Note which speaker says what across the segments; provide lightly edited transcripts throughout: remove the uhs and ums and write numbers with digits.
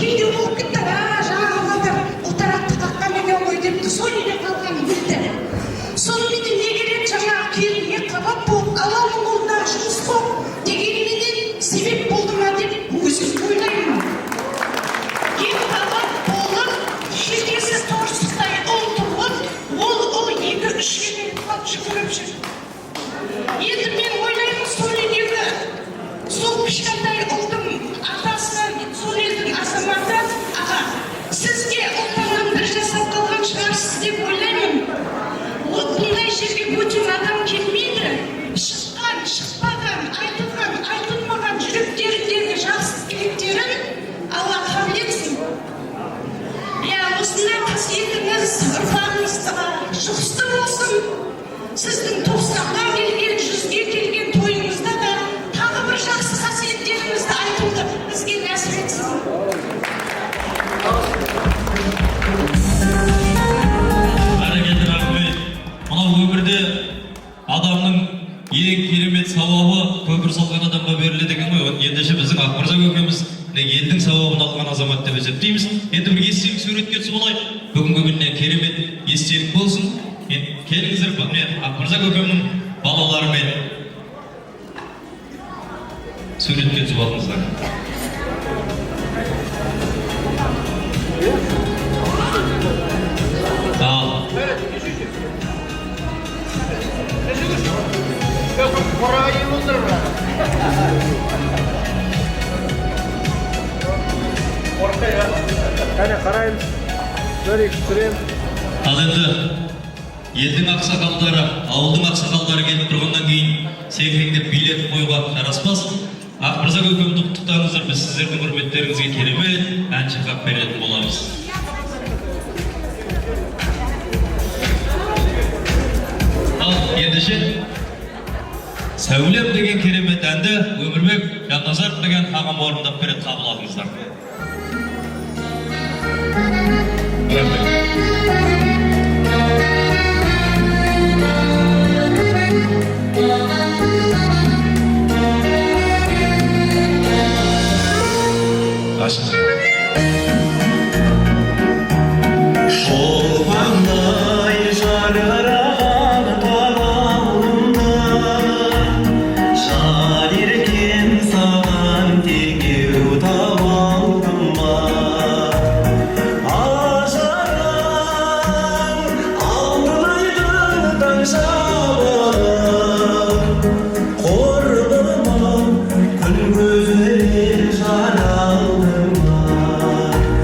Speaker 1: кейде болып кетті, жаңағылар ұлтарақты қаққан екен ғой депті, сол үйде қалғанын білді. Сонымен не керек жаңағы келінге қабат болып, аланың қолындағы жұмыс болып, дегенменен себеп болды ма деп өзім ойлаймын. Қабат болып, шекесі торсықтай ұл туып, ол 2-3 келіп қалып жүгіріп жүр. Енді мен ойлаймын, сол үйдегі сол кішкентай ұлдың атасынан, сол елдің азаматы, аға, сізге ұлтаннан бір жасап қалған шығарсыз деп ойлаймын. Бұндай жерге бөтен адам келмейді. Шыққан, шықпаған, айтылған, айтылмаған жүректеріндегі жақсы тілектерін Алла қабыл етсін. Осындай қасиетіңіз ұрпағыңызға жұғысты болсын. Сіздің 90-ға келген, 100-ге келген тойыңызда да тағы бір жақсы қасиеттеріңізді айтуды бізге нәсіп етсін.
Speaker 2: Бәрекелді рахмет. Мынау өмірде адамның ең керемет сауабы көпір салған адамға беріледі екен ғой. Ендеше біздің Ақмырза көкеміз елдің сауабын алған азамат деп есептейміз. Енді бір естелік суретке түсіп алайық. Бүгінгі күніне керемет естелік болсын. Келіңіздер, Ақмырза көкемнің балаларымен суретке түсіп алыңыздар.
Speaker 3: Қане қараймыз, көрейік, түсіреміз.
Speaker 2: Ал енді елдің ақсақалдары, ауылдың ақсақалдары келіп тұрғаннан кейін секіреңдеп билетіп қоюға жараспас. Ақмырза көкемді құттықтаңыздар, біз сіздердің құрметтеріңізге керемет ән шырқап беретін боламыз. Ал ендеше Сәулем деген керемет әнді Өмірбек Жанназар деген ағам орындап береді, қабыл алыңыздар.
Speaker 4: Şolvanday jarıran bağımda Şairken sağan tegev tavaldım var Aşaran aldıraydıdan şabalar Korkmam kül gözleri jaraldım var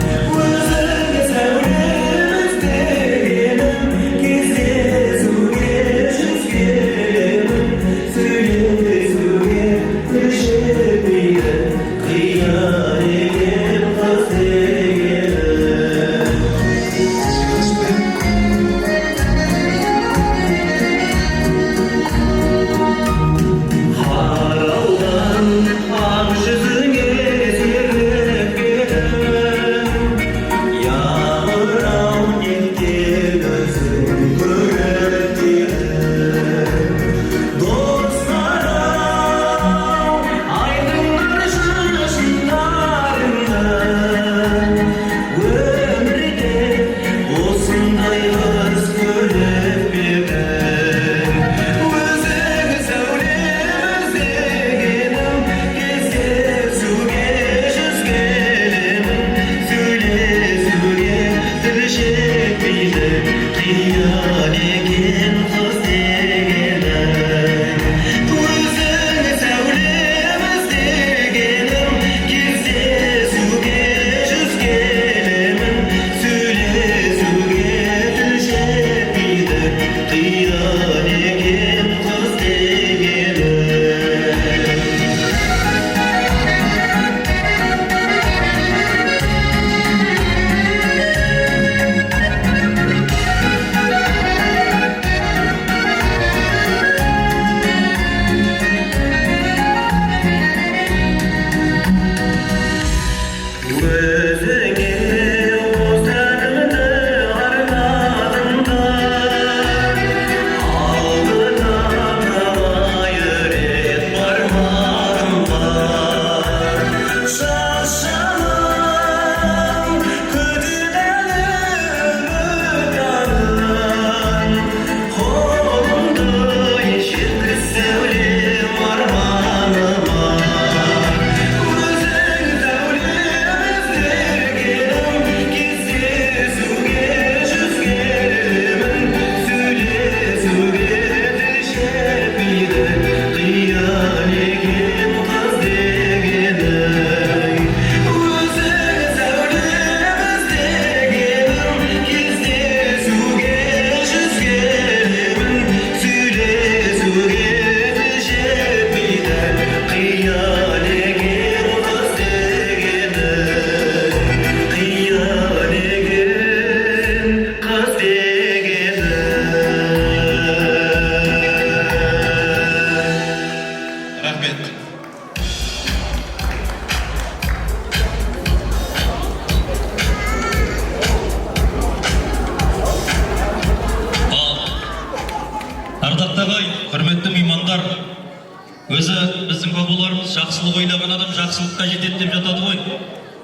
Speaker 2: Өзі біздің бабаларымыз жақсылық ойлаған адам жақсылыққа жетеді деп жатады ғой.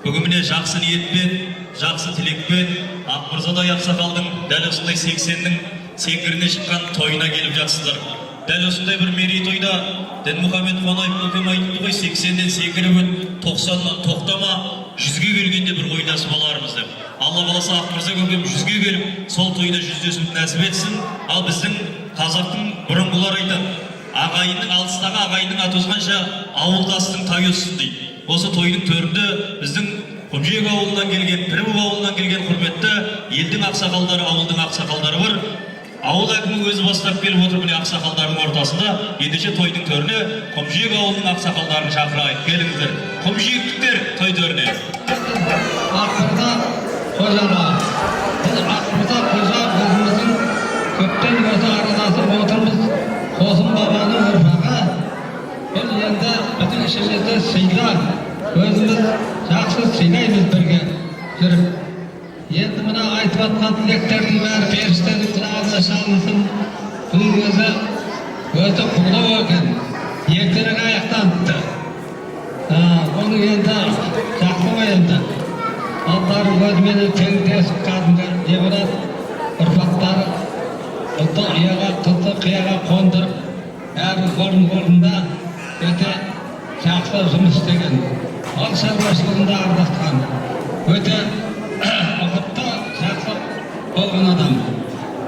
Speaker 2: Бүгін міне жақсы ниетпен, жақсы тілекпен Ақмырзадай ақсақалдың дәл осындай 80-нің сеңгіріне шыққан тойына келіп жатсыздар. Дәл осындай бір мерейтойда Дінмұхамед Қонаев көкем айтты ғой, 80-нен сеңгіріп өт, 90-нан тоқтама, 100-ге келгенде бір ойласып алармыз деп. Алла қаласа Ақмырза көкем 100-ге келіп, сол тойда жүздесуді нәсіп етсін. Ал біздің қазақтың бұрынғылар айтады, ағайынның алыстағы ағайынның аты озғанша ауылдастың тай өссін дейді. Осы тойдың төрінде біздің Құмжиек ауылынан келген, Пірімов ауылынан келген құрметті елдің ақсақалдары, ауылдың ақсақалдары бар. Ауыл әкімі өзі бастап келіп отыр міне ақсақалдардың ортасында. Ендеше тойдың төріне Құмжиек ауылының ақсақалдарын шақырайық. Келіңіздер. Құмжиектіктер той төріне.
Speaker 5: Ақмырза қожаға, біз Ақмырза қожа өзіміздің көптен осы араласып отырмыз. Қосым бабаның ұрпағы. Бұл енді біздің ішімізде сыйла, өзіміз жақсы сыйлаймыз бірге жүріп. Енді мына айтып атқан тілектердің бәрі періштенің құлағына шалынсын. Бұл өзі құлау екен. Ертерек аяқтаныпты. Оның енді жақсы ғой енді. Аллары өзіменен теңдесіп кәдімгі не болады, ұрпақтары ұлты ұяға, тұлты қияға қондырып, әрі орында өте жақсы жұмыс істеген. Ал шаруашылығында ардақтаған. Өте ұқыпты, жақсы болған адам.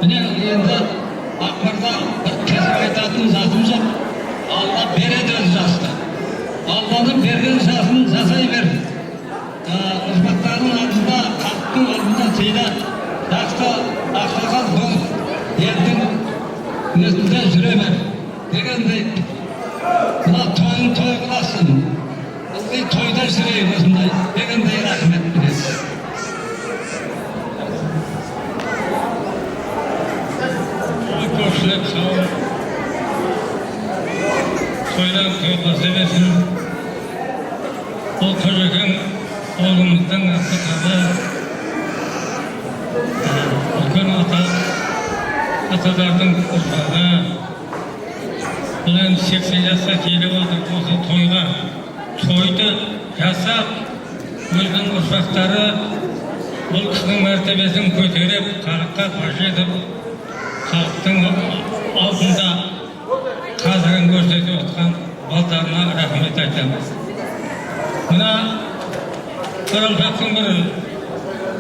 Speaker 5: Міне енді Ақмырза бір кесіп айтатын жасым жоқ. Алла береді өз жасты. Алланың берген жасын жасай бер. Ұрпақтардың алдында, халықтың алдында сыйла. Жақсы ақсақал болып, елдің өзінде жүре бер дегендей. Мына тойын той қыласын. Ылғи тойда жүрейік осындай дегендей рахмет біледі.
Speaker 6: Көпшілік сау тойдан тойласа берсін. Бұл Қожекең қолымыздың ақсақалы, үлкен аталардың ұрпағы. Бұл енді 80 жасқа келіп отыр осы тойға. Тойды жасап, өзінің ұрпақтары бұл кісінің мәртебесін көтеріп, халыққа паш етіп, халықтың алдында қазірін көрсетіп отқан балдарына рахмет айтамыз. Мына Қаралпақтың бір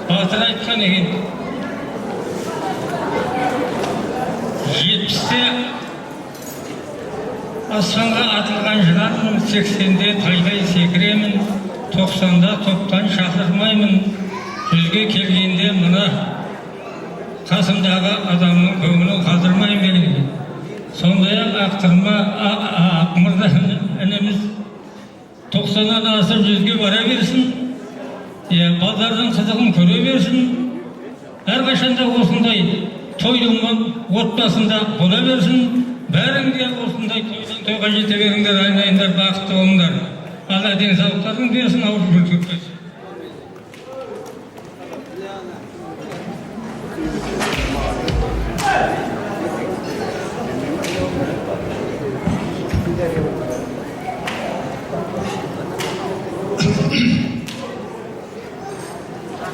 Speaker 6: батыр айтқан екен, 70-те аспанға атылған жылан, 80-де тайдай секіремін, 90-да топтан шақырмаймын, 100-ге келгенде мына қасымдағы адамның көңілін қалдырмайын деген. Сондай-ақ Ақмырза ініміз 90-дан асып 100-ге бара берсін, балдардың қызығын көре берсін. Әрқашанда осындай тойдың отбасында бола берсін. Бәріңде осындай тойдан тойға жете беріңдер, айналайындар, бақытты болыңдар. Алла денсаулықтарын берсін, ауырып жүргізбесін.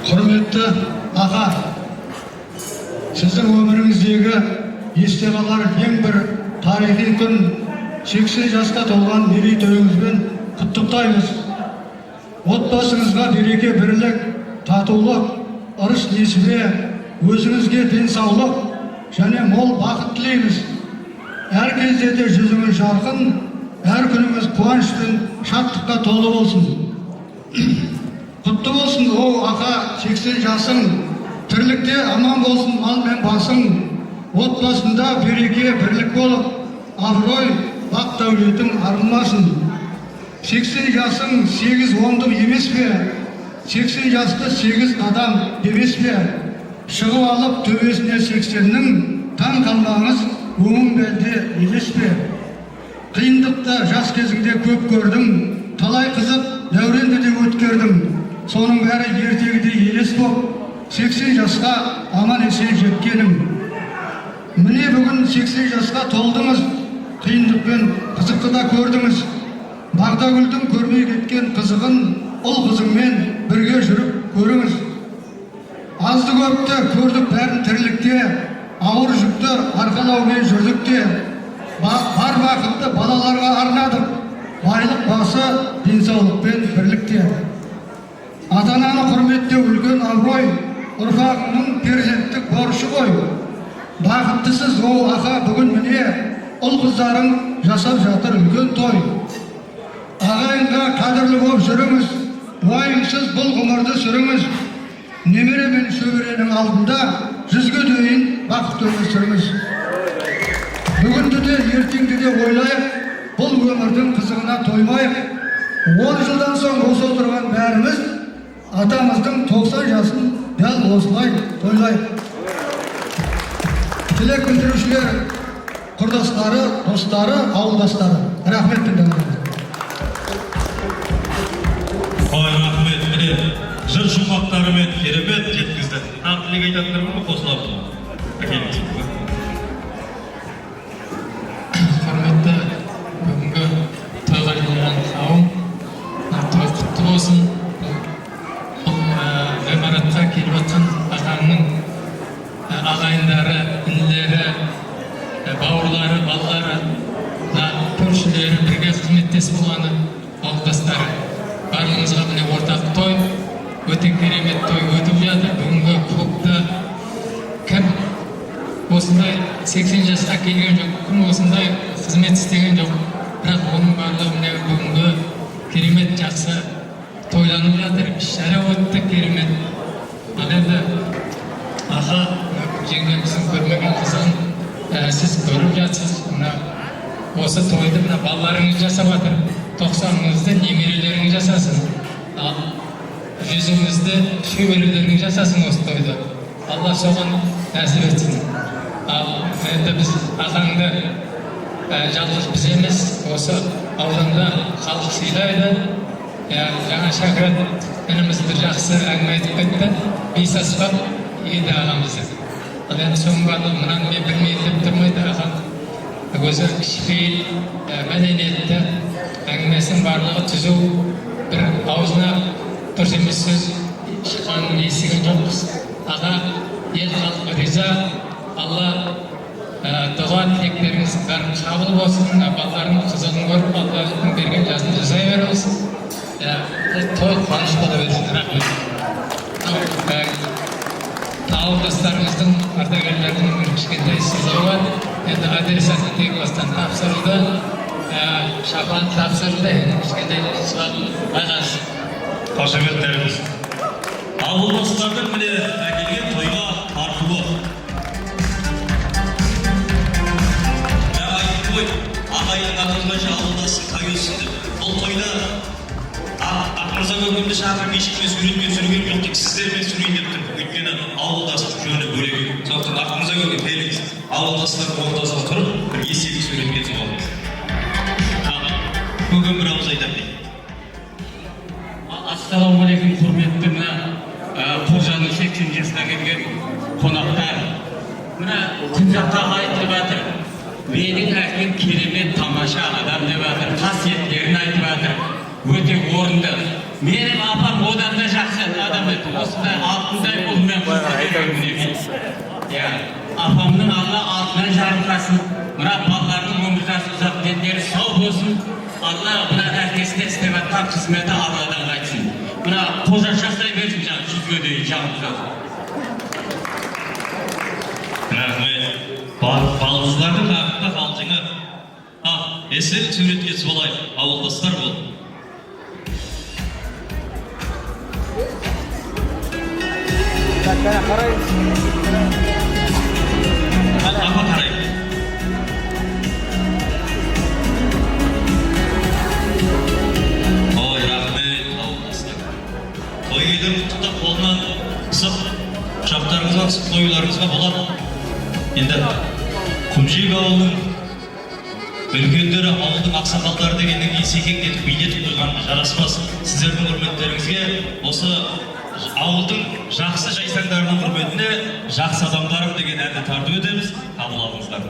Speaker 5: Құрметті аға, сіздің өміріңіздегі есте қалар ең бір тарихи күн 80 жасқа толған мерейтойыңызбен құттықтаймыз. Отбасыңызға береке, бірлік, татулық, ырыс несібе, өзіңізге денсаулық және мол бақыт тілейміз. Әр кезде де жүзіңіз жарқын, әр күніңіз қуаныш пен шаттыққа толы болсын. Құтты болсын, о аға, 80 жасың, тірлікте аман болсын мал мен басың, отбасында береке, бірлік болып, абырой, бақ дәулетің арылмасын. 80 жасың 8 ондық емес пе? 80 жасты 8 адам емес пе? Шығып алып төбесіне 80-нің, таң қалмаңыз, өңің бәлде елес пе? Қиындықты жас кезіңде көп көрдің, талай қызық дәуренді де өткердің. Соның бәрі ертегіде елес боп, 80 жасқа аман есен жеткенім. Міне бүгін 80 жасқа толдыңыз, қиындықпен қызықты да көрдіңіз. Бағдагүлдің көрмей кеткен қызығын ұл қызыңмен бірге жүріп көріңіз. Азды көпті көрдік бәрін тірлікте, ауыр жүкті арқалаумен жүрдік те, бар бақытты балаларға арнадық, байлық басы денсаулықпен бірлікте. Ата-ананы құрметтеу үлкен абырой, ұрпағыңның перзенттік борышы ғой. Бақыттысыз оу аға, бүгін міне ұл қыздарың жасап жатыр үлкен той. Ағайынға қадірлі болып жүріңіз, уайымсыз бұл ғұмырды сүріңіз. Немере мен шөберенің алдында жүзге дейін бақытты өмір сүріңіз. Бүгінді де ертеңді де ойлайық, бұл өмірдің қызығына тоймайық. 10 жылдан соң осы отырған бәріміз атамыздың 90 жасын дәл осылай тойлайық. Тілек білдірушілер, құрдастары, достары, ауылдастары, рахмет тыңдаңыздар.
Speaker 2: Ой, рахмет, міне жыр шумақтарымен керемет жеткізді. Тілек айтатындар ма, қосылады ма?
Speaker 7: Құрметті бүгінгі тойға жиналған қауым, той құтты болсын. Ғимаратқа келіп жатқан ағаңның ағайындары, інілері, бауырлары, балалары, көршілері, бірге қызметтес болғаны, ауылдастары. Барлығыңызға міне ортақ той, өте керемет той өтіп жатыр. Бүгінгі клубта кім осындай 80 жасқа келген жоқ, кім осындай қызмет істеген жоқ. Бірақ оның барлығы міне бүгінгі керемет жақсы тойланып жатыр. Шара өтті керемет. Ал енді аға, жеңгеміздің көрмеген қызын сіз көріп жатсыз. Осы тойды балаларыңыз жасап жатыр. 90-ыңызды немерелеріңіз жасасын. Ал 100-іңізді шөберелеріңіз жасасын осы тойды. Алла соған нәсіп етсін. Ал енді біз ағаңды жалғыз біз емес, осы ауданда халық сыйлайды. Жаңа шәкірат ініміз бір жақсы әңгіме айтып кетті. Бейсаспап еді ағамызды. Ал енді соның барлығы мынаны мен білмейді деп тұрмайды. Ағам өзі кішіпейіл, мәдениетті, әңгімесінің барлығы түзу, бір аузына дұрыс емес сөз шыққанын естіген жоқпыз. Аға, ел халқы риза, Алла дұға тілектеріңіз бәрін қабыл болсын, балалардың қызығын көріп, Аллахтың берген жазын жасай бере болсын. Той қуаныш бола берсін. Рахмет. Ауылдастарымыздың, ардагерлердің бір кішкентай сыйлығы бар. Енді адресаты тек бастан тапсырылды. Шапан тапсырылды. Кішкентай сыйлығын байғаныз.
Speaker 2: Қошеметтеріңіз. Ауылдастардың міне әкелген тойға тартуы. Ағайын атылғанша ауылдасын қайылсын деп. Бұл тойда Ақмырза көкемді шағырып ешкіме суретпен сүрген жоқ, тек сіздермен сүрейін деп тұр. Өйткені ауылдастың жөні бөлек. Сондықтан Ақмырза көкем келіңіз, ауылдастардың ортасына тұрып, бір естелік суретке түсіп алыңыз. Көкем бір ауыз айтады.
Speaker 8: Ассалаумағалейкум, құрметті Қожаның 80 жасына келген қонақтар. Мына Күнзатқа айтып жатыр. Менің әкем керемет тамаша адам деп жатыр, қасиеттерін айтып жатыр. Өте орынды. Менің апам одан да жақсы адам еді. Осындай алтындай ұлмен қосылып. Апамның Алла алтыннан жарылқасын. Мына балалардың өмір жасы ұзақ, дендері сау болсын. Алла мына әркесіне істеп жатқан қызметі Алладан қайтсын. Мына Қожа жасай берсін, 100-ге дейін жағып жатыр.
Speaker 2: Рахмет. Балыңыздардың ақында қалжыңы. Естелік суретке түсіп алайық, ауылдастар бол.
Speaker 3: Қарайын.
Speaker 2: Апа қарайын. Ой, рахмет, ауылдастар. Той үйлерін құттықтап қолынан қысып, құшақтарыңызға қысып тойларыңызға болады. Енді Құмшек ауылының үлкендері, ауылдың ақсақалдары дегеннен кейін секектетіп билетіп қойғаны жараспас. Сіздердің құрметтеріңізге осы ауылдың жақсы жайсаңдарының құрметіне жақсы адамдарым деген әнді тартып өтеміз. Қабыл алыңыздар.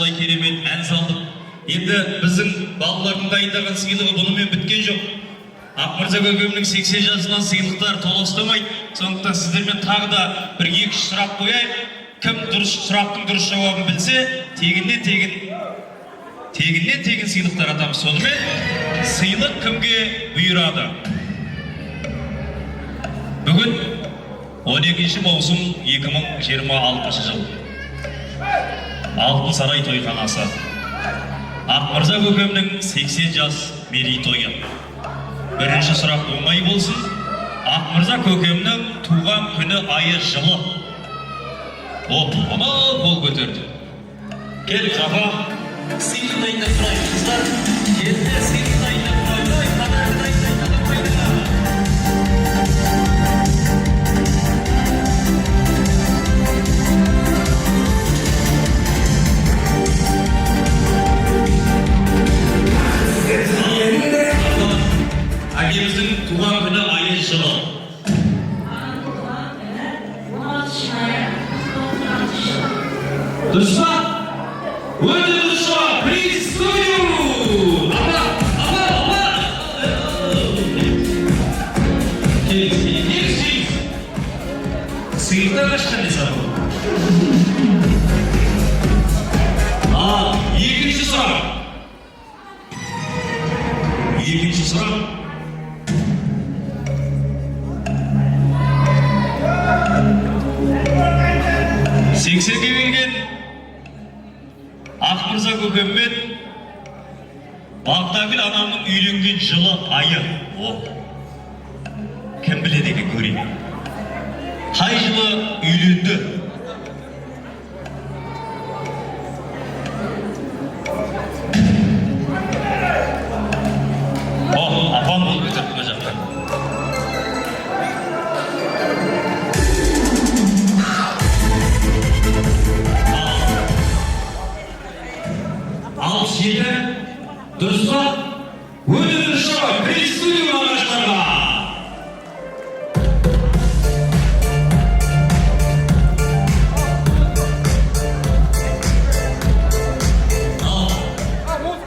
Speaker 2: осылай керемет ән салдық. Енді біздің балалардың дайындаған сыйлығы бұнымен біткен жоқ. Ақмырза көкемнің 80 жасынан сыйлықтар толастамайды. Сондықтан сіздермен тағы да бір 2-3 сұрақ қояйын. Кім сұрақтың дұрыс жауабын білсе, тегіннен тегін сыйлықтар атамыз. Сонымен сыйлық кімге бұйырады? Бүгін 12 маусым 2026 жыл. Алтын сарай тойханасы. Ақмырза көкемнің 80 жас мерейтойы. Бірінші сұрақ оңай болсын. Ақмырза көкемнің туған күні айы жылы. Оны қол көтерді. Кел қаға. Сыйлық дайындап тұрайын қыздар. Келді сыйлық дайындап тұрайын. Қадағын дайындап тұрайын. Әкеміздің туған күні айы жылы. Дұрыс па? Өте дұрыс па? Приветствую! Апа! Келіңіз. Сыйлықтар қашқан не сұрап? Екінші сұрақ. Екінші сұрақ. 80-ге келген Ақмырза көкеммен Бақтагүл анамның үйленген жылы айы. Кім біледі екен көрейін? Қай жылы үйленді? Апам болып өтіріп бұл жақтан. Дұрыс па? Өте дұрыс па? Приветствую ағаштарға!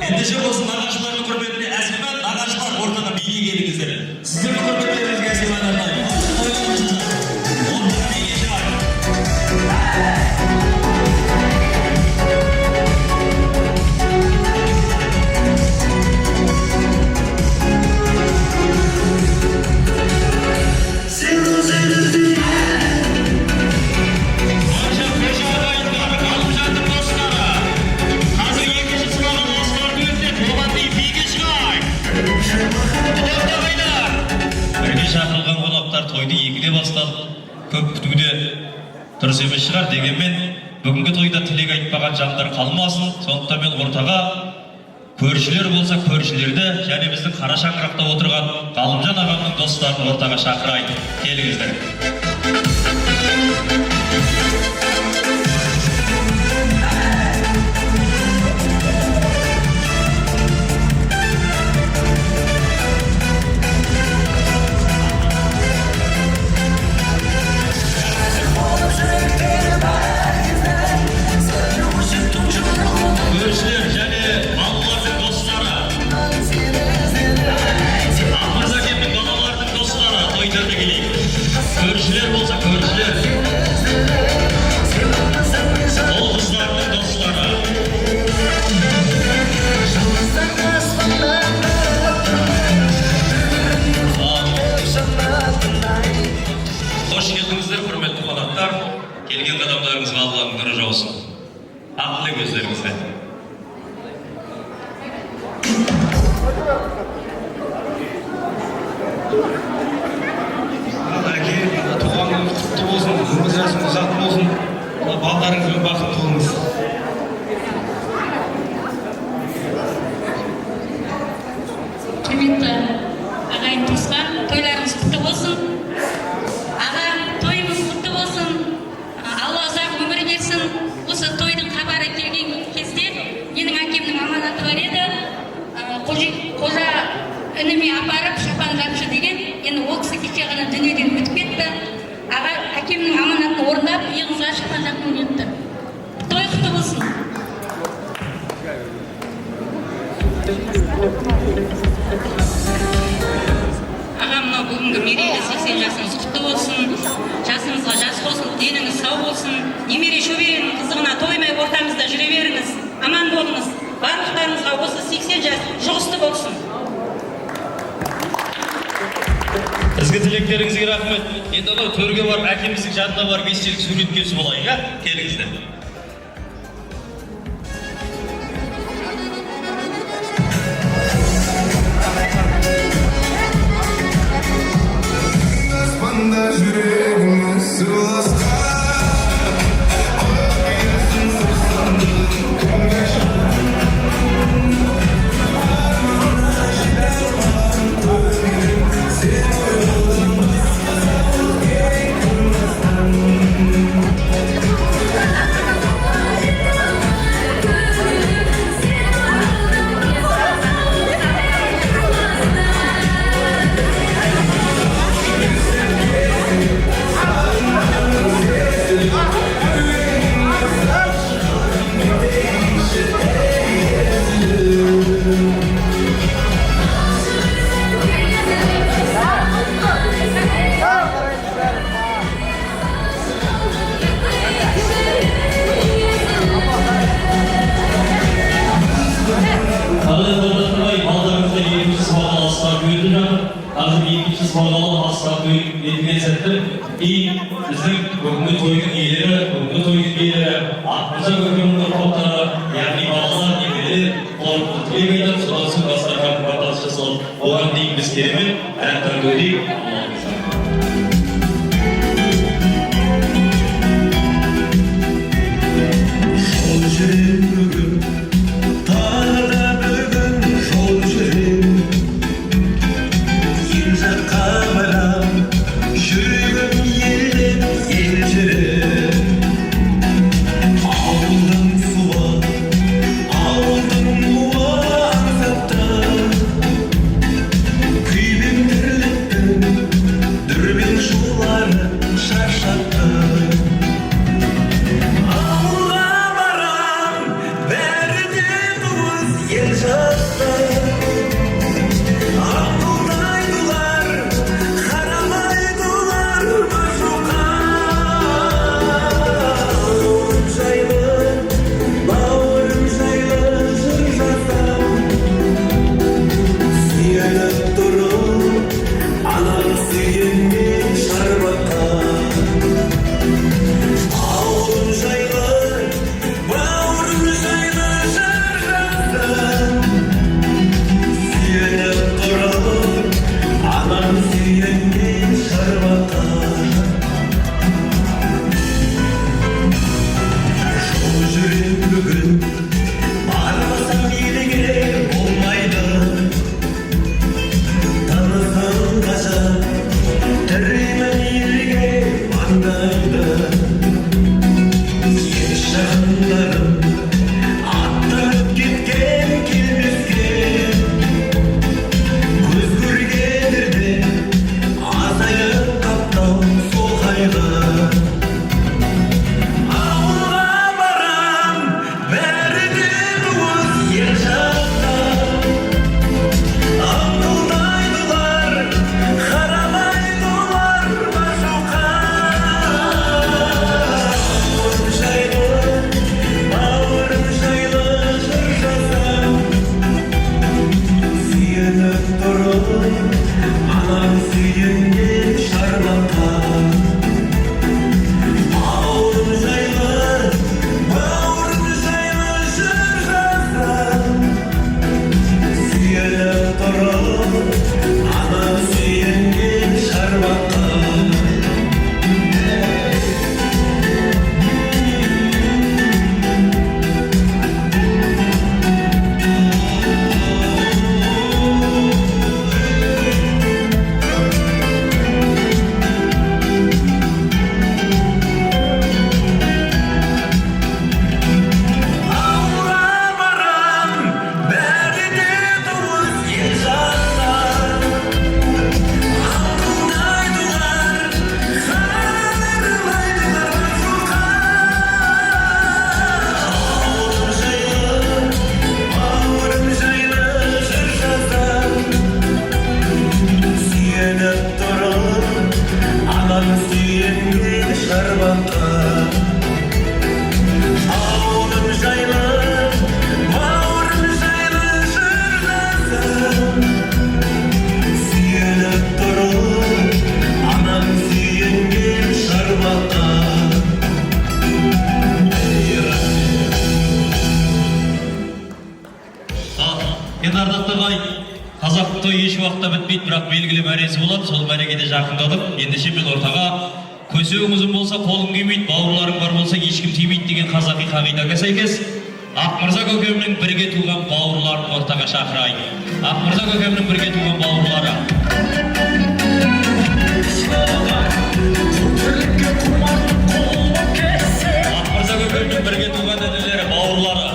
Speaker 2: Ендеше болсын ағаштардың құрметіне әзімбәт ағаштар ортаға биге келіңіздер. Сіздердің құрметтеріңізге әзімбәт арнайын. Ортаға биге шығайын. Шақырылған қонақтар тойды екіде бастады. Көп күтуде дұрыс емес шығар, дегенмен бүгінгі тойда тілек айтпаған жандар қалмасын. Сондықтан мен ортаға көршілер болса көршілерді және біздің қара шаңырақта отырған Ғалымжан ағамның достарын ортаға шақырайын. Келіңіздер. Көршілер және балалардың достары. Ақмырза кемнің балалардың достары тойдарды келейік. Көршілер болса көршілер. Ол қыздардың достары. Қош келдіңіздер, құрметті қонақтар. Келген қадамдарыңызға Алланың нұры жаусын. Ақ тілек өздеріңізде. Әке, туған күніңіз құтты болсын, өмір жасыңыз ұзақ болсын, балдарыңызбен бақытты болыңыз.
Speaker 9: Құрметті ағайын туысқан, тойларыңыз құтты болсын. Аға, тойымыз құтты болсын. Алла ұзақ өмір берсін. Осы тойдың хабары келген кезде менің әкемнің аманаты бар еді. Қожа ініме апарып шапан қамшы деген, енді ол кісі кеше ғана дүниеден өтіп кетті. Аға, әкемнің аманатын орындап, иығыңызға шапан жақын кетті. Той құтты болсын. Ағамна бүгінгі мерейлі 80 жасыңыз құтты болсын, жасыңызға жас болсын, деніңіз сау болсын, немере шөберенің қызығына тоймай ортамызда жүре беріңіз, аман болыңыз, барлықтарыңызға осы 80 жас жұғысты болсын.
Speaker 2: Ізгі тілектеріңізге рахмет. Енді анау төрге барып, әкеміздің жанына барып естелік суреткесі болайық, иә? Келіңіздер.
Speaker 4: Аспанда жүрегіміз сырласқан
Speaker 2: біздің бүгінгі тойдың иелері, Ақмырза көкемнің ұрпақтары, яғни балалар, немерелер, олар тілек айтып, содан соң дастархан батасы жасалып, оған дейін біз керемет ән тартудық.
Speaker 4: Жол жүрем бүгін, тағы да бүгін жол жүрем. Ел жаққа барам, жүрегім елден ел жүрем. Ауылдың суы, ауылдың буы аңсапты, күйбең тірліктің шарбаққа ауылым жайлы бауырым жайлы жырласам сүйеніп тұрып анам сүйенген шарбаққа
Speaker 2: енді ардақты ағай, қазақ той еш уақытта бітпейді, бірақ белгілі мәресі болады. Сол мәрекеде жақындадық. Ендеше мен ортаға көсеуің ұзын болса қолың күймейді, бауырларың бар болса ешкім тимейді деген қазақи қағидаға сәйкес Ақмырза көкемнің бірге туған бауырларын ортаға шақырайын. Ақмырза көкемнің бірге туған бауырлары. Ақмырза көкемнің бірге туған інілері, бауырлары.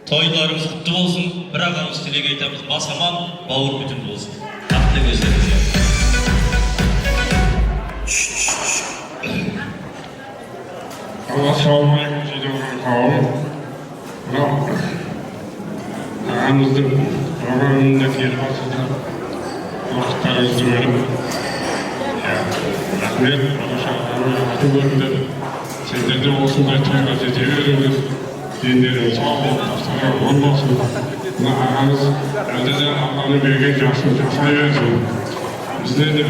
Speaker 2: Тойларымыз құтты болсын, бір ағамыз тілек айтамыз, бас аман, бауыр бүтін болсын. Ақтық өздеріңізге.
Speaker 10: Ассалаумағалейкум дейді отырған қауым. Мынау ағамыздың романында келіп жатыр. Уақыттарыңызды бөліп. Рахмет, Алаша ағамның аты көрінді. Сендер де осындай тойға жете беріңіз. Дендеріңіз сау болып, тастарға он болсын. Мына ағамыз әлде де Алланың берген жасын жасай берсін. Бізде де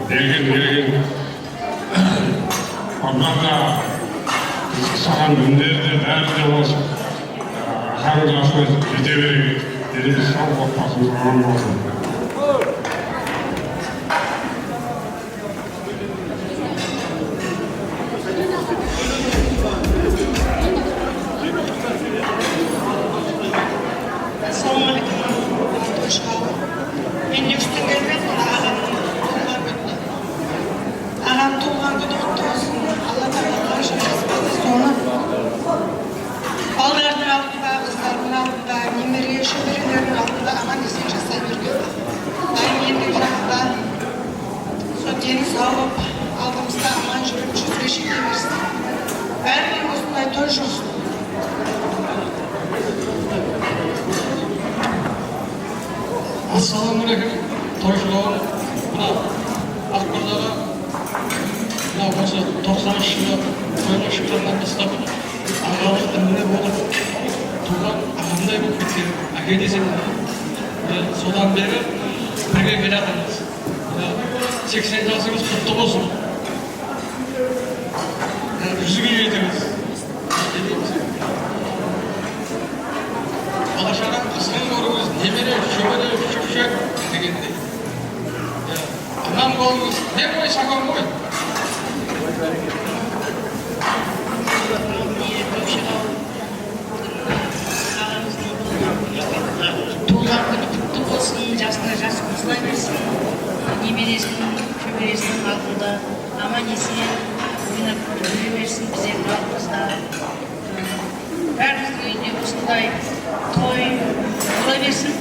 Speaker 10: берген Аллаға саған үндері де бәрі де болсын. Ағаның жасына жете берейік. Деніміз сау болып, басымыз аман болсын.
Speaker 6: Ассалаумағалейкум, тойшылауым. Мынау Ақмырзаға мынау осы 90-шы жылы тойға шыққаннан бастап ағалық інілі болып туған ағамдай болып кеткен әке десем, содан бері бірге келе жатырмыз. 80 жасыңыз құтты болсын. Жүзге жетіңіз. Алашадан қысқын көріңіз, немере, шөбере, шөпшек дегендей. Аман болыңыз, не қой, саған қой.
Speaker 1: Туылған күні құтты болсын, жасына жас қосыла берсін. Немересінің, шөбересінің алдында аман есен ойнап жүре берсін біздердің алдымызда. Бәріміздің үйінде осындай той бола берсін.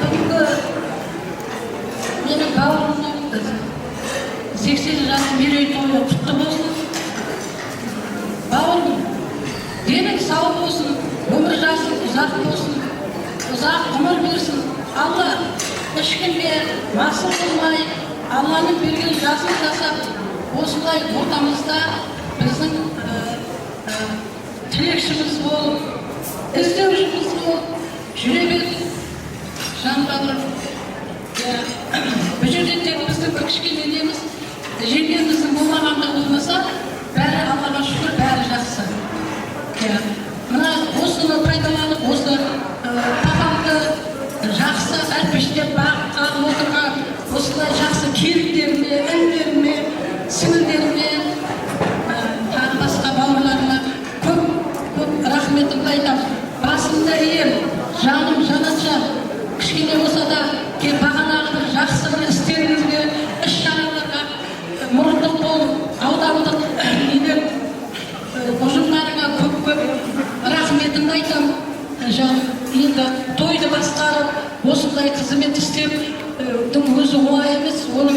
Speaker 11: Бүгінгі менің бауырымның 80 жасының мерейтойы құтты болсын. Бауырым, денің сау болсын, өмір жасың ұзақ болсын, ұзақ ғұмыр берсін. Алла ешкімге масыл болмай, Алланың берген жасын жасап, осындай ортамызда біздің тілекшіміз болып, іздеушіміз болып жүре берсін. Жан бауырым, бұл жерде тек біздің кішкене неміз, жеңгеміздің болмағанда болмаса,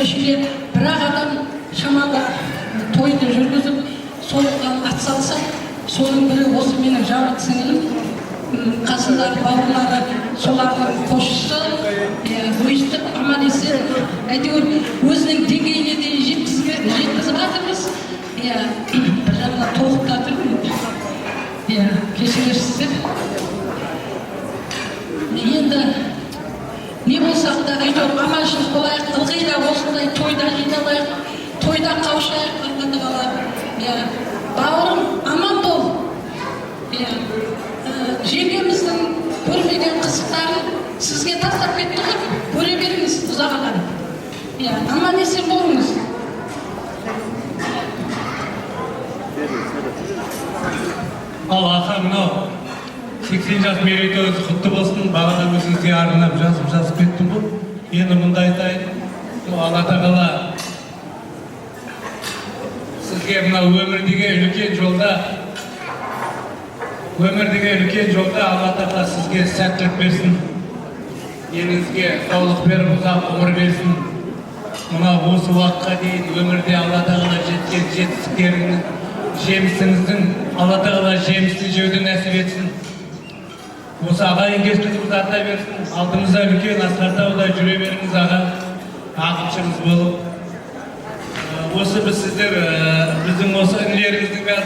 Speaker 11: кешеде бір-ақ адам шамалы тойды жүргізіп соған атсалса, соның бірі осы менің жабық сіңілім, қасындағы бауырлары, солардың қосшысы, өйстіп аман-есен, әйтеуір өзінің деңгейіне дейін жеткізіп жатырмыз. Бір жағынан тоқтап тұрмын. Кешірерсіздер. Енді не болсақ та әйтеуір аманшылық болайық, ылғи да осындай тойда жиналайық, тойда қауышайық, Алла тағала. Бауырым, аман бол. Жеңгеміздің көрмеген қызықтарын сізге тастап кетті ғой, көре беріңіз ұзағалар. Аман есен болыңыз.
Speaker 8: Ал ақа, мынау 80 жас мерейтойыңыз құтты болсын. Бағана өзіңізге арнап жазып кеттім ғой. Енді мұнда айтайын, Алла тағала сізге мынау өмірдегі үлкен жолда Алла тағала сізге сәттілік берсін. Еліңізге саулық беріп, ұзақ ғұмыр берсін. Мынау осы уақытқа дейін өмірде Алла тағала жеткен жетістіктеріңіз, жемісіңіздің Алла тағала жемісін жеуді нәсіп етсін. Осы ағайын-кешілігіміз арта берсін. Алдымызда үлкен асқарда жүре беріңіз аға, ағымшымыз болып. Осы біздің осы інілеріміздің бәрі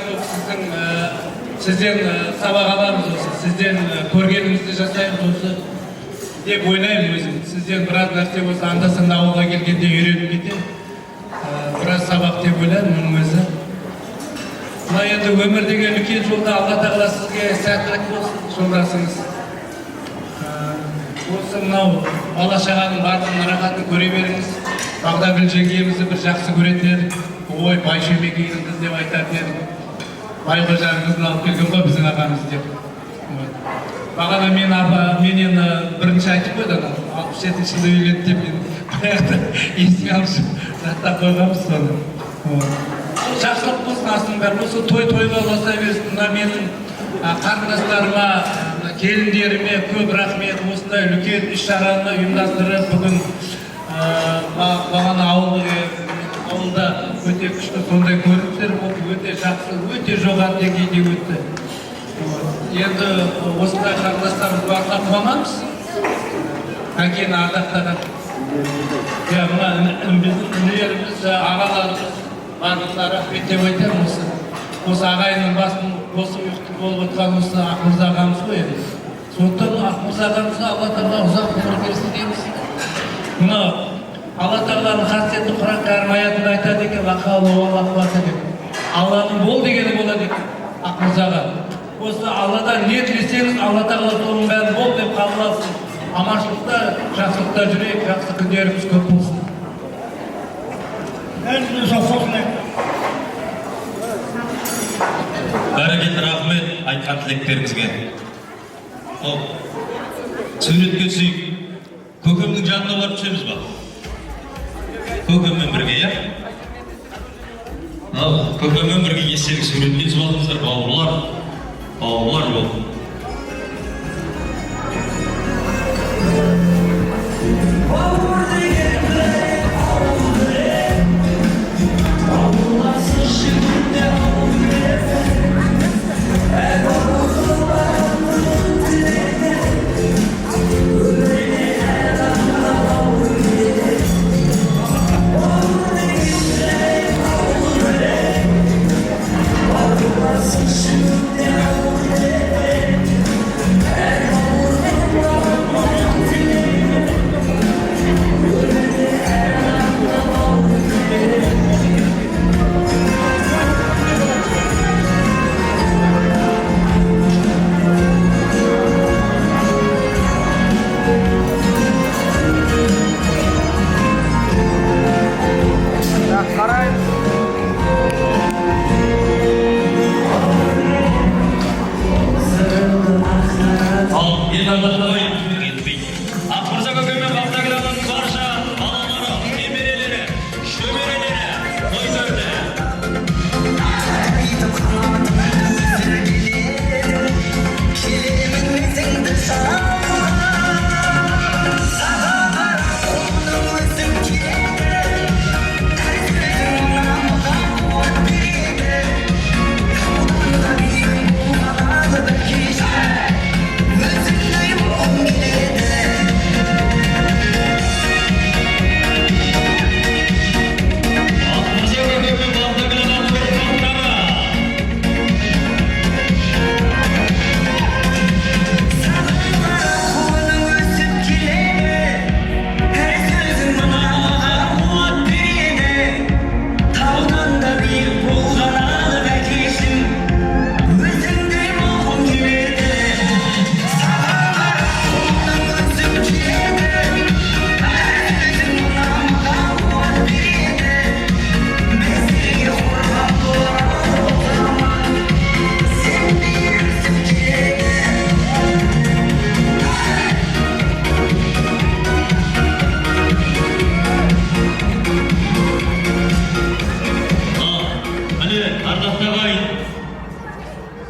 Speaker 8: сізден сабақ аламыз осы, сізден көргенімізді жасаймыз осы деп ойлаймын өзім. Сізден біраз нәрсе осы анда-санда ауылға келгенде үйреніп кетемін. Біраз сабақ деп ойлаймын мұның өзі. Мына енді өмірдегі үлкен жолда Алла тағала сізге сәттілік болсын, жолдасыңыз. Осы мынау бала-шағаның барлығын рахатын көре беріңіз. Бағдагүл жеңгемізді бір жақсы көретін едік. Ой, Байшөмекейдің қыз деп айтатын едік. Байқожаның қызын алып келген ғой біздің ағамыз деп. Бағана менен бірінші айтып қойды, 67 жылда үйленді деп еске алып жаттап қойғанбыз соны. Жақсылық болсын астың бәрі. Осы той-тойға ұласа берсін. Мына менің қарындастарыма, келіндеріме көп рахмет. Осындай үлкен іс-шараны ұйымдастырып, бүгін бағана ауылда өте күшті сондай көріністер болды, өте жақсы, өте жоғары деңгейде өтті. Енді осындай қарындастарымыз барына қуанамыз. Әкені ардақтаған. Мына біздің інілеріміз, ағаларымыз барлығына рахмет деп айтамын осы. Осы ағайынның басын қосып ұйықтық болып отырған осы Ақмырза ағамыз ғой енді. Сондықтан Ақмырза ағамызға Алла тағала ұзақ ғұмыр берсін дейміз. Мына Алла тағаланың қасиетті Құран кәрім аятында айтады екен, Алланың бол дегені болады екен Ақмырзаға. Осы Алладан не тілесеңіз, Алла тағала соның бәрін бол деп қабыл алсын. Аманшылықта, жақсылықта жүрейік, жақсы күндеріміз көп болсын.
Speaker 2: Бәрекелді, рахмет айтқан тілектеріңізге. Суретке түсейік. Көкемнің жанына барып түсеміз ба? Көкеммен бірге, я? Көкеммен бірге естелік суретке түсіп алдыңыздар, бауырлар бол.
Speaker 4: Shoot down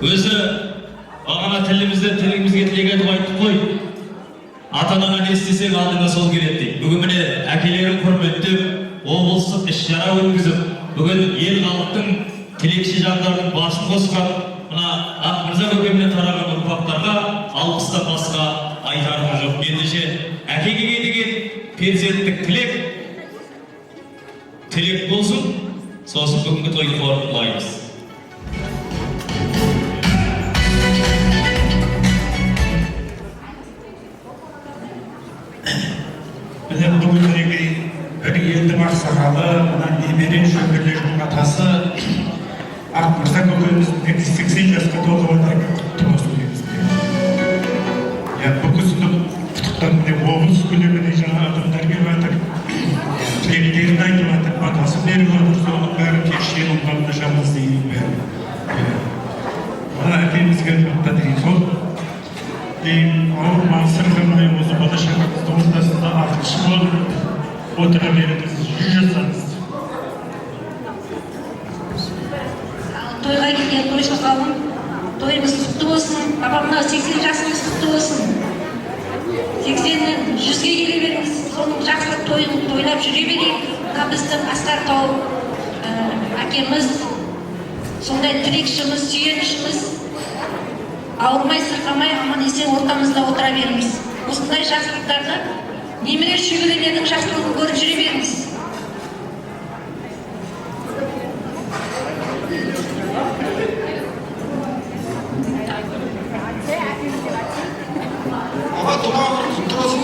Speaker 2: Өзі бағана тілімізге тілек айтып айттық қой. Ата-анаңа не істесең алдыңа сол келеді дейді. Бүгін міне әкелерін құрметтеп, облыстық іс-шара өткізіп, бүгін ел халықтың тілекші жандардың басын қосқан мына Ақмырза көкемнен тараған ұрпақтарға алғыстан басқа айтарымыз жоқ. Ендеше әкеге деген перзенттік тілек болсын. Сосын бүгінгі тойды қорытындылаймыз.
Speaker 12: Білем бүгіндегі бір елдің ақсақалы, мына немере шөберелердің атасы Ақмырза көкеміздің 80 жасқа толып отыр, құтты болсын дейміз. Бұл кісіні құттықтап облыс көлеміне жаңа адамдар келіп жатыр, тілектерін айтып жатыр, батасын беріп жатыр, соның бәрі кешен ұлғанды жалғыз дейін бәрі. Мына әкемізге жақта деген сол. Ауыр мансыр қылмай осы болашағымыздың ортасында артықшы болып отыра беріңіз, жүз жасаңыз.
Speaker 11: Тойға келген тойшы қауым, тойымыз құтты болсын, папамна 80 жасыңыз құтты болсын. 80-нен 100-ге келе беріңіз, соның жақсы тойын тойлап жүре берейік. Біздің Асқар Тау әкеміз, сондай тілекшіміз, сүйенішіміз, ауырмай, сырқамай, аман есен ортамызда отыра беріңіз. Осындай жақсылықтарды немере шөберелердің жақсылығын көріп жүре беріңіз.
Speaker 6: Аға туған күн құтты болсын.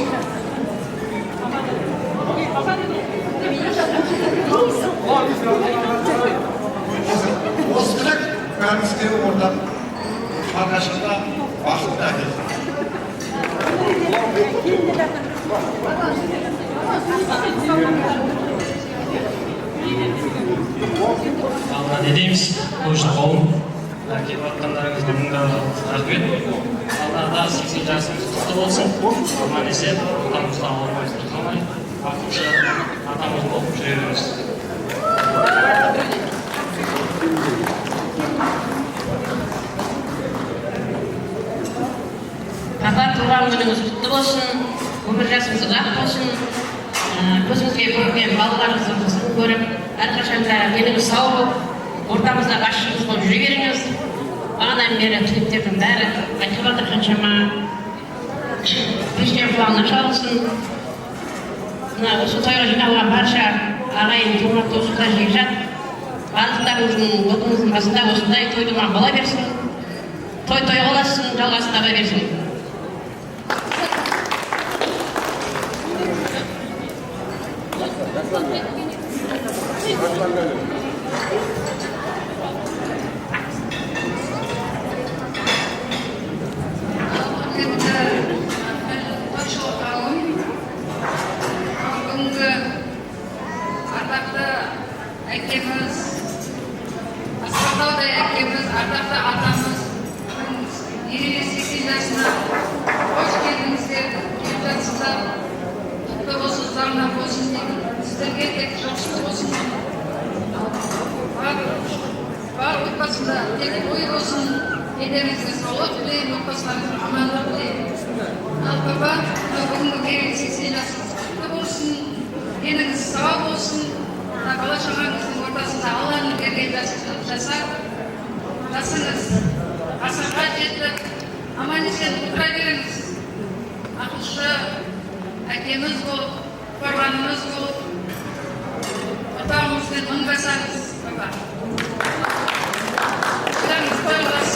Speaker 5: Осы тілек бәрімізге ортақ алғашында бақытты әкелді.
Speaker 7: Алла не дейміз, қойшы қауым, келіп жатқандарыңызға мыңдаған рахмет. Аллада 80 жасыңыз құтты болсын, аман есен, отанымызға ауырмай сырқамай, бақытты атамыз болып жүре беріңіз.
Speaker 9: Папа, туған күніңіз құтты болсын, өмір жасыңыз ұзақ болсын, көзіңізге көрген балаларыңыздың қызығын көріп, әрқашанда деніңіз сау болып, ортамызда басшымыз болып жүре беріңіз. Бағанадан бері тілектердің бәрі айтып жатыр, қаншама президент құлағына шалынсын. Осы тойға жиналған барша ағайын, туған туысқандар, жекжат, барлықтарыңыздың отыңыздың басында осындай той-думан бола берсін. Той боласын, жалғасын таба берсін.
Speaker 11: Ardaқты әкеміз, Асқартай әкеміз, ардақты атамыз, 80 жасына қош келдіңіздер, келіп жатсыздар, құтты болсын, заңда болсын деймін. Сіздерге тек жақсы болсын. Бар отбасында тек ой болсын, елдеріңізге саулық тілеймін, отбасыларыңызға амандық тілеймін. Ал папа, бүгінгі 80 жасыңыз құтты болсын. Деніңіз сау болсын, бала-шағаңыздың ортасында Алланың берген жасап, жасыңыз ғасырға жетіп, аман есен отыра беріңіз. Ақылшы әкеміз болып, қорғанымыз болып, отауымызбен мыңдасаңыз, папа. Жылаңыз қойылас.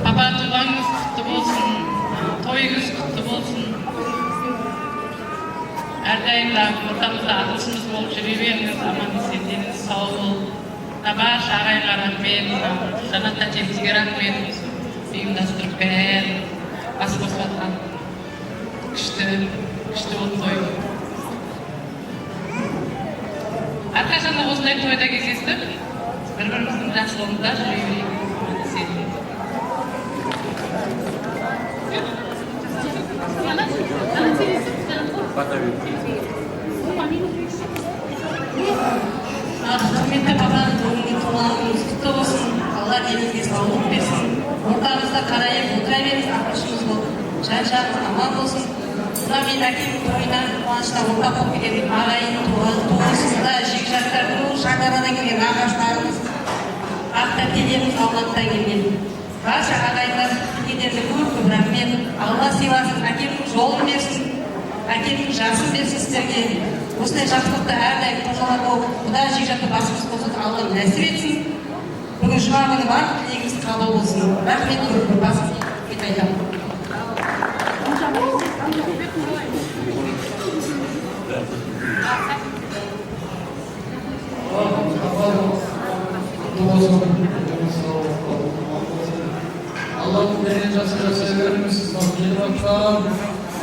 Speaker 7: Папа, туғаныңыз құтты болсын, тойыңыз құтты болсын. Әрдайым да ортамызда ақылшымыз болып жүре беріңіз, аман есен, деніңіз сау болып. Барша ағайынға рахмет, жанатта жеңізге рахмет, ұйымдастырып бәрін бас қосып жатқан күшті болып той. Әрқашанда осындай тойда кездестік, бір-біріміздің жақсылығында жүре берейік.
Speaker 3: Потом.
Speaker 11: Алла қарайып отыра беріңіз, ақыршымыз болды. Жан-жағымыз аман болсын. Мына мен әкемнің тойына қуанышта ортақ болып келген ағайын, туысында, жекжаттардың, шаңғарадан келген ағаштарымыз, ақ тәтелеріміз Алматыдан келген. Барша ағайындар келгендерге көп рахмет. Алла сыйласын, әкемнің жолын берсін, әкемнің жасын берсін сіздерге. Осындай жақсылықты әрдайым қожалар болып, құда жекжатты басымыз қосып Алла нәсіп етсін. Бүгін жұма күні барлық тілегіміз қабыл болсын. Рахмет көп басымыз кет айтамын.
Speaker 5: Allah'ın bereket jasına severimiz, sevgili baklar,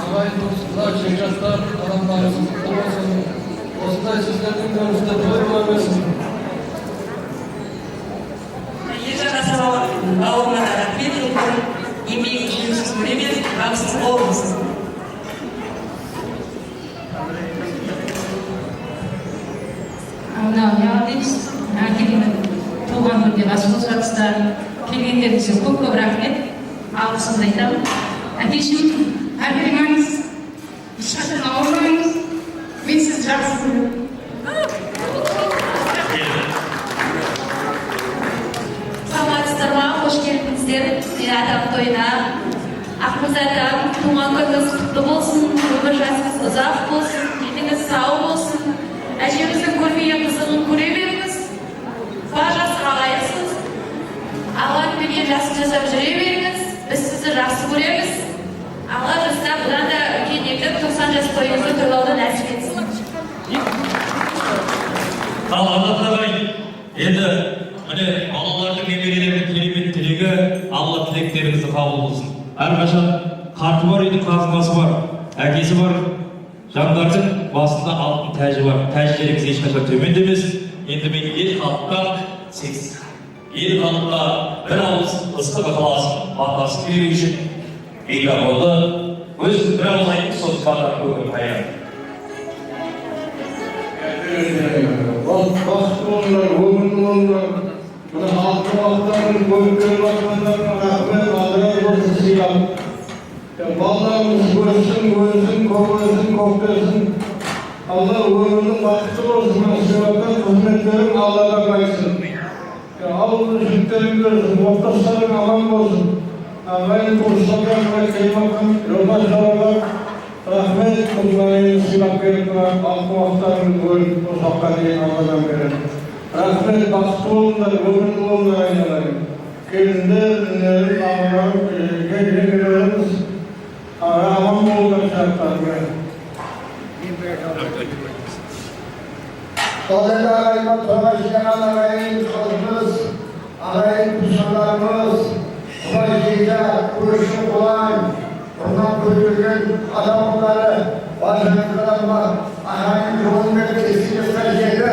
Speaker 5: ағайын достар, жекжаттар, адамдарымыз құтты болсын. Осындай сіздердің көріністе той бола берсін.
Speaker 11: Ержан бауырыма да рахмет етіп, еңбегін жемісіз көре берсін, табысыңыз мол болсын.
Speaker 9: Мынау дейміз, әкемнің туған күнде басымыз қатыста келгендеріңізге көп рахмет. Алғысымды айтамын. Әкешім, әрбіріңіз, ешқашан ауырмаңыз. Мен сізді жақсы көремін. Саламатсыздар ма? Қош келдіңіздер. Мен атам тойына. Ақмыз атам, туған күніңіз құтты болсын, өмір жасыңыз ұзақ болсын, деніңіз сау болсын. Әжеміздің көрмеген қызығын көре беріңіз. Бар жасыға лайықсыз. Алланың берген жасын жасап жүре беріңіз. Біз сізді жақсы көреміз. Алла жаста бұдан да үлкен етіп 90 жас тойыңызды тойлауды нәсіп етсін.
Speaker 2: Ал ағай, енді міне балалардың немерелерінің керемет тілегі, Алла тілектеріңізді қабыл болсын. Әрқашан қарты бар үйдің қазынасы бар, әкесі бар, жандардың басында алтын тәжі бар. Тәждеріңіз ешқашан төмендемесін. Енді мен ел халыққа бір ауыз ыстық ықыласын, батасын беру үшін микрофонды өзім бір ауыз айтып, сосын батар көңіл қаяр.
Speaker 5: Бақытты болыңдар, өмірлі болыңдар. Мына халықтың уақыттарын көріп келіп жатқандарына рахмет, алдай болсын сыйлап. Балаларымыз өссін, көктесін. Алла өмірдің бақытты болсын, сыйлапқан қызметтерің Алладан қайтсын. Ауылдың жігіттерің көрсін, отбасыларың аман болсын. Ағайын туыстардан келіп жолдастарыңа рахмет, құдайын сыйлап келіп алты уақыттарын көріп ұзаққа дейін Алладан береді. Рахмет, бақытты болыңдар, өмірлі болыңдар айналайын. Келіндер, інілерім, ағаларым, жеңгелеріміз аман болыңдар шарттарымен. Қадірлі ағайынға тойға жиналған ағайын халқымыз, ағайын туысқандарымыз, Құдай жейді, көрші құлан, бұрыннан көрген адамдары, баршаңыздарыма ағайын жолымен кесілесер жеді,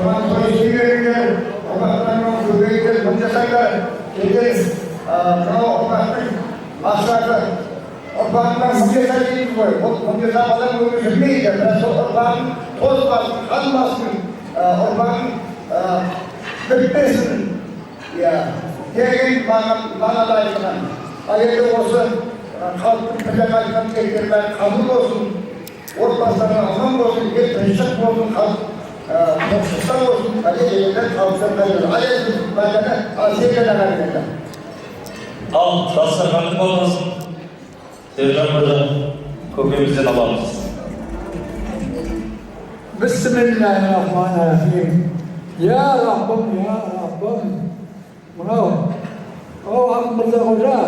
Speaker 5: оған той жегеріңдер, ұрпақтармен көбейдер, бұл жасаңдар, деген ұрпақтың мақсаты. Ұрпағынан мұнжаса дейміз ғой, ол мұнжаса адам өмір жүрмейді, бірақ сол ұрпағын тозбасын, қалмасын, ұрпағын бітпесін, деген мағынада айтқан. Ал енді осы халықтың тілек айтқан тілектер бәрі қабыл болсын, отбасыларына аман болсын, ел тыныштық болсын, халық тоқшықта болсын, елден халықтан бәрі. Ал енді бәріне асекелі әрекеті.
Speaker 2: Ал дастарханның болғасын, Сержан мырза, көкемізден аламыз.
Speaker 5: Bismillahirrahmanirrahim. Ya Rabbim, ya Rabbim. Мынау, Ақ Мырза Қожа,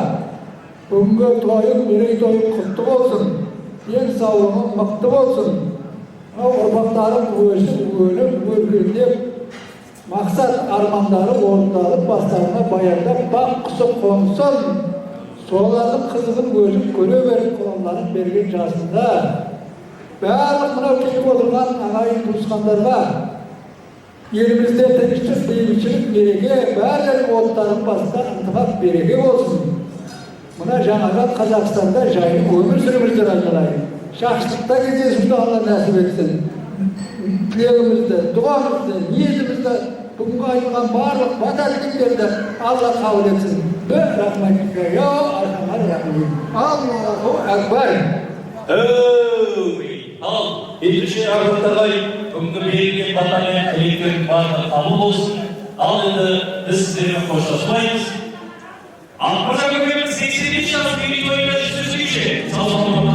Speaker 5: бүгінгі тойың, мерейтойың құтты болсын, денсаулығың мықты болсын. Мынау ұрпақтарың өркендеп, мақсат армандары орындалып, бастарына баяндап, бақ құсы қонсын. Солардың қызығын өзім көре беріп, қолаларын берген жасында. Барлық мынау келіп отырған ағайын туысқандарға елімізде тыныштық, бейбітшілік, береке, бәрінің оттарын бастан ынтымақ береке болсын. Мына жаңадан Қазақстанда жайлы өмір сүріңіздер айналайын. Жақсылықта кездесуді Алла нәсіп етсін. Тілегімізді, дұғамызды, ниетімізді бүгінгі айтылған барлық бата тілектерді Алла қабыл етсін. Рахмет. Я арқаңа рахмет. Аллаху акбар.
Speaker 4: Ал, ендеше ағаттағай, бүгінгі берілген бата мен тілектердің барлығы қабыл болсын. Ал енді біз сіздермен қоштаспаймыз. Ақмаржан көкеміз 85 жас мерейтойына жүзу кеше. Сау саламат